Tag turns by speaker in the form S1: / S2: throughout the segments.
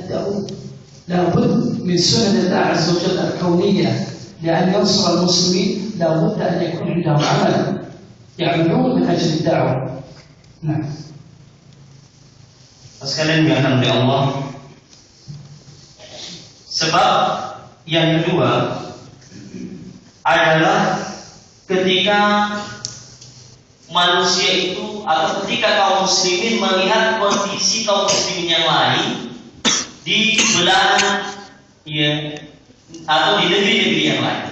S1: الدعوة لابد من سنن الله عز وجل الكونية لأن ينصر المسلمين لابد أن يكون عندهم عمل يعملون من أجل الدعوة. نعم.
S2: Sekalian dimuliakan oleh Allah. Sebab yang kedua adalah ketika manusia itu atau ketika kaum muslimin melihat kondisi kaum muslimin yang lain di belahan ya atau di negeri-negeri yang lain.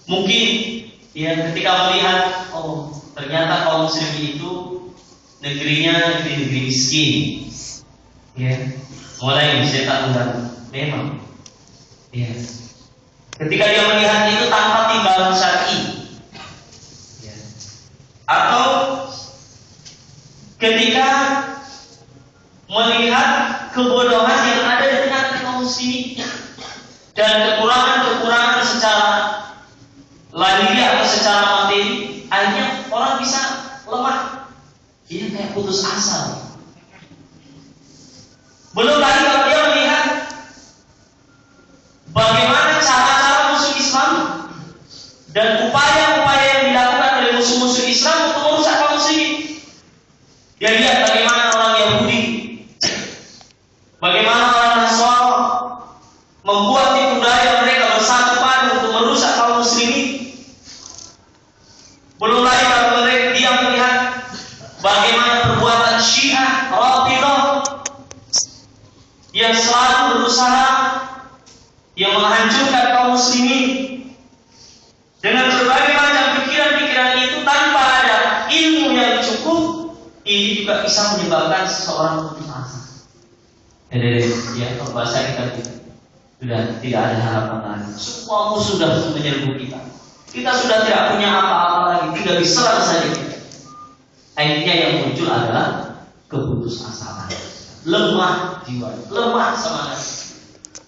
S2: Mungkin ya ketika melihat oh ternyata kaum muslimin itu negerinya negeri miskin, ya mulai mencetak undang memang, ya ketika dia melihat itu tanpa timbalan syar'i, ya. Atau ketika melihat kebodohan yang ada di tengah kaum muslimin dan kekurangan-kekurangan secara lahiriah atau secara materi, akhirnya orang bisa lemah. Dia kayak putus asa. Belum lagi kalau dia melihat bagaimana cara-cara musuh Islam dan upaya-upaya yang dilakukan oleh musuh-musuh Islam untuk merusak kaum muslimin. Dia lihat bagaimana orang Yahudi, bagaimana orang Nasrani membuat tipu daya mereka bersatu padu untuk merusak kaum muslimin. Belum lagi kalau dia melihat bagaimana perbuatan Syiah Rafidhah yang selalu berusaha yang menghancurkan kaum muslimin dengan berbagai macam pikiran-pikiran itu tanpa ada ilmu yang cukup, ini juga bisa menyebabkan seseorang putus asa. Ya, kalau bahasa kita sudah tidak ada harapan lagi. Semua musuh sudah menyerbu kita. Kita sudah tidak punya apa-apa lagi, tinggal diserang saja kita. Akhirnya yang muncul adalah keputusasaan, lemah jiwa, lemah semangat,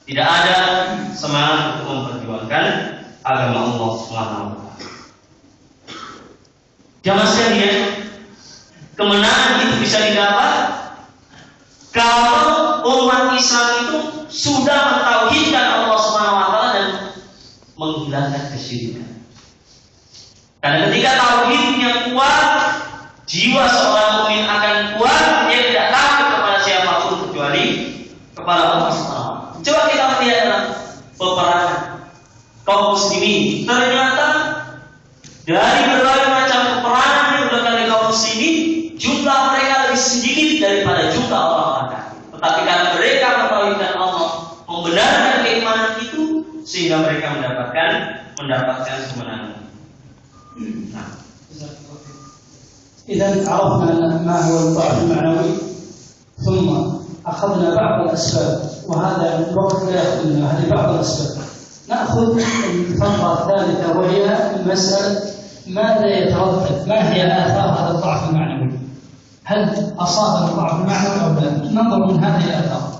S2: tidak ada semangat untuk memperjuangkan agama Allah SWT. Jamaah sekalian, kemenangan itu bisa didapat kalau umat Islam itu sudah mentauhidkan Allah SWT dan menghilangkan kesyirikan. Karena ketika tauhidnya kuat, jiwa seorang mukmin akan kuat, dia tidak takut kepada siapapun kecuali kepada Allah SWT. Coba kita lihat dalam peperangan kaum muslimin. Ternyata dari berbagai macam peperangan yang dilakukan oleh kaum muslimin, jumlah mereka lebih sedikit daripada jumlah orang-orang kafir. Tetapi karena mereka mentauhidkan Allah, membenarkan keimanan itu, sehingga mereka mendapatkan kemenangan. Nah.
S1: إذا عرفنا ما هو الضعف المعنوي ثم أخذنا بعض الأسباب، وهذا الوقت لا يأخذنا هذه بعض الأسباب. نأخذ الفقرة الثالثة وهي مسألة ماذا يترتب، ما هي آثار هذا الضعف المعنوي؟ هل أصابنا الضعف المعنوي أو لا؟ ننظر من هذه الآثار.